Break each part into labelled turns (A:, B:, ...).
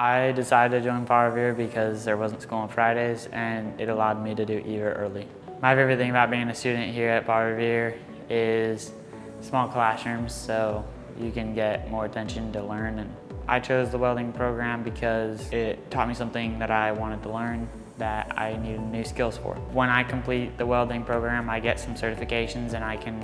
A: I decided to join Paul Revere because there wasn't school on Fridays and it allowed me to do EVA early. My favorite thing about being a student here at Paul Revere is small classrooms, so you can get more attention to learn. And I chose the welding program because it taught me something that I wanted to learn that I needed new skills for. When I complete the welding program, I get some certifications and I can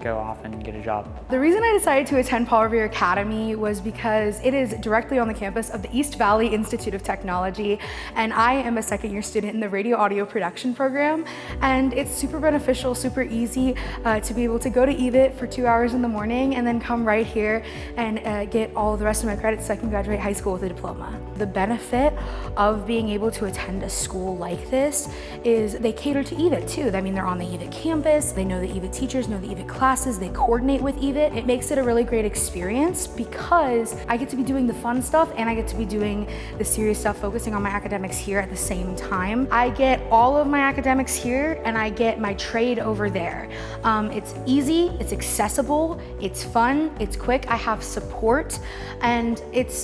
A: go off and get a job.
B: The reason I decided to attend Paul Revere Academy was because it is directly on the campus of the East Valley Institute of Technology, and I am a second-year student in the radio audio production program, and it's super beneficial, super easy to be able to go to EVIT for 2 hours in the morning and then come right here and get all the rest of my credits so I can graduate high school with a diploma. The benefit of being able to attend a school like this is they cater to EVIT too. I mean, they're on the EVIT campus, they know the EVIT teachers, know the EVIT classes, they coordinate with EVIT. It makes it a really great experience because I get to be doing the fun stuff and I get to be doing the serious stuff, focusing on my academics here at the same time. I get all of my academics here and I get my trade over there. It's easy, it's accessible, it's fun, it's quick, I have support, and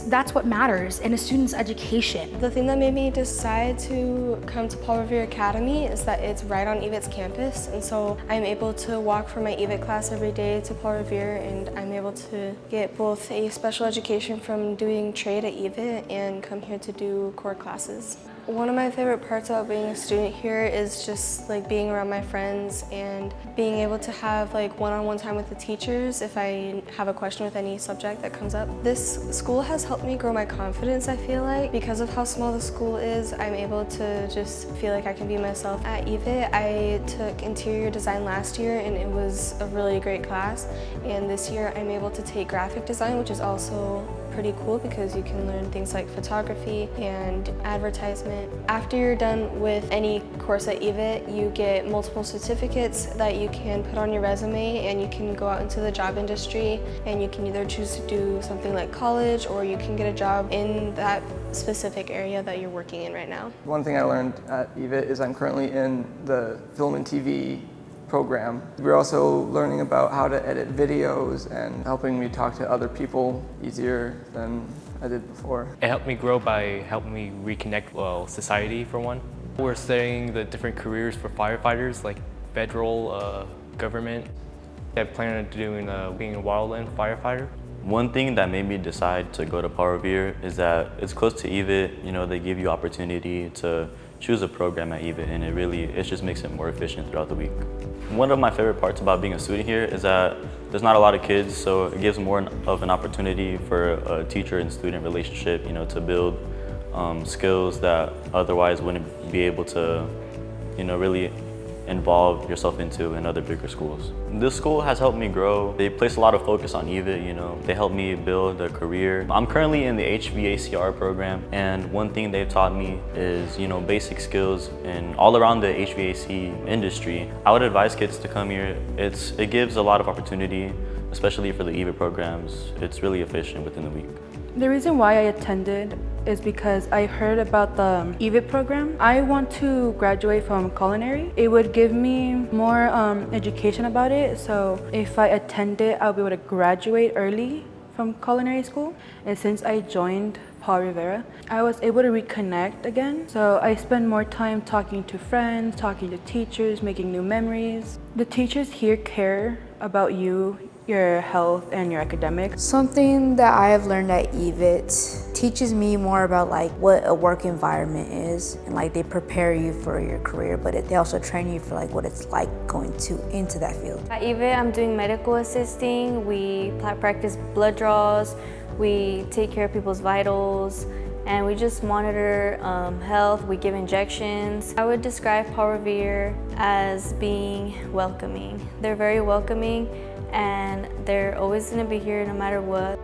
B: that's what matters in a student's education.
C: The thing that made me decide to come to Paul Revere Academy is that it's right on EVIT's campus, and so I'm able to walk from my EVIT class every day to Paul Revere, and I'm able to get both a special education from doing trade at EVIT and come here to do core classes. One of my favorite parts about being a student here is just like being around my friends and being able to have like one-on-one time with the teachers if I have a question with any subject that comes up. This school has helped me grow my confidence, I feel like. Because of how small the school is, I'm able to just feel like I can be myself. At EVIT, I took interior design last year and it was a really great class. And this year I'm able to take graphic design, which is also pretty cool because you can learn things like photography and advertisement. After you're done with any course at EVIT, you get multiple certificates that you can put on your resume and you can go out into the job industry and you can either choose to do something like college or you can get a job in that specific area that you're working in right now.
D: One thing I learned at EVIT is I'm currently in the film and TV program. We're also learning about how to edit videos and helping me talk to other people easier than I did before.
E: It helped me grow by helping me reconnect society for one. We're studying the different careers for firefighters like federal, government. I plan on doing being a wildland firefighter.
F: One thing that made me decide to go to Paul Revere is that it's close to EVIT. You know, they give you opportunity to choose a program at EVIT, and it just makes it more efficient throughout the week. One of my favorite parts about being a student here is that there's not a lot of kids, so it gives more of an opportunity for a teacher and student relationship, you know, to build skills that otherwise wouldn't be able to, you know, really involve yourself into in other bigger schools. This school has helped me grow. They place a lot of focus on EVIT, you know. They help me build a career. I'm currently in the HVACR program, and one thing they've taught me is, you know, basic skills and all around the HVAC industry. I would advise kids to come here. It gives a lot of opportunity, especially for the EVIT programs. It's really efficient within the week.
G: The reason why I attended is because I heard about the EVIT program. I want to graduate from culinary. It would give me more education about it, so if I attend it, I'll be able to graduate early from culinary school. And since I joined Paul Revere, I was able to reconnect again. So I spend more time talking to friends, talking to teachers, making new memories. The teachers here care about you, your health, and your academics.
H: Something that I have learned at EVIT teaches me more about like what a work environment is, and like they prepare you for your career, but they also train you for like what it's like going into that field.
I: At EVIT, I'm doing medical assisting. We practice blood draws, we take care of people's vitals, and we just monitor health, we give injections. I would describe Paul Revere as being welcoming. They're very welcoming and they're always gonna be here no matter what.